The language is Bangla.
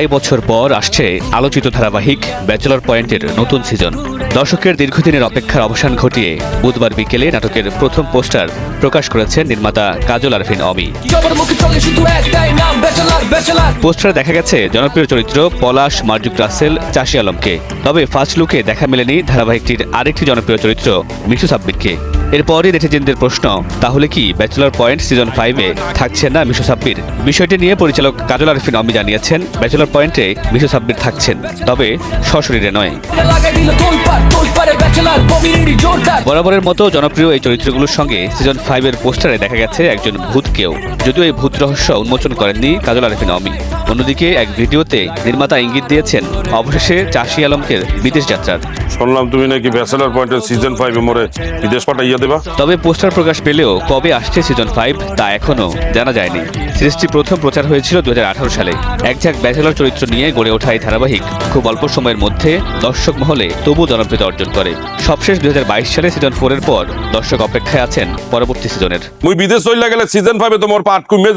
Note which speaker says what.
Speaker 1: আড়াই বছর পর আসছে আলোচিত ধারাবাহিক ব্যাচেলর পয়েন্টের নতুন সিজন। দর্শকের দীর্ঘদিনের অপেক্ষার অবসান ঘটিয়ে বুধবার বিকেলে নাটকের প্রথম পোস্টার প্রকাশ করেছেন নির্মাতা কাজল আরফিন অমি। পোস্টারে দেখা গেছে জনপ্রিয় চরিত্র পলাশ, মার্জুক রাসেল, চাষী আলমকে। তবে ফার্স্ট লুকে দেখা মেলেনি ধারাবাহিকটির আরেকটি জনপ্রিয় চরিত্র মিশু সাব্বিরকে। এরপরই নেটিজেনদের প্রশ্ন, তাহলে কি ব্যাচেলর পয়েন্ট সিজন 5-এ থাকছেন না মিশু সাব্বির? বিষয়টি নিয়ে পরিচালক কাজল আরফিন অমি জানিয়েছেন, ব্যাচেলর পয়েন্টে মিশু সাব্বির থাকছেন, তবে সশরীরে নয়। বরাবরের মতো জনপ্রিয় এই চরিত্রগুলোর সঙ্গে সিজন 5-এর পোস্টারে দেখা গেছে একজন ভূতকেও, যদিও এই ভূত রহস্য উন্মোচন করেননি কাজল আরফিন অমি। অন্যদিকে এক ভিডিওতে নির্মাতা ইঙ্গিত দিয়েছেন অবশেষে চাষী আলমকের বিদেশ যাত্রার।
Speaker 2: শুনলাম তুমি নাকি ব্যাচেলর পয়েন্টের সিজন 5-এ মোরে বিদেশ পাঠাইয়া দেবা।
Speaker 1: তবে পোস্টার প্রকাশ পেলেও কবে আসছে সিজন 5 তা এখনো জানা যায়নি। সিরিজটি প্রথম প্রচার হয়েছিল 2018 সালে। একঝাঁক ব্যাচেলর চরিত্র নিয়ে গড়ে ওঠা এই ধারাবাহিক খুব অল্প সময়ের মধ্যে দর্শক মহলে তবু জনপ্রিয়তা অর্জন করে। সবশেষ 2022 সালে সিজন 4-এর পর দর্শক অপেক্ষায় আছেন পরবর্তী সিজনের।
Speaker 2: মুই বিদেশ চলে গেলে সিজন 5-এ তোমার পাট কমে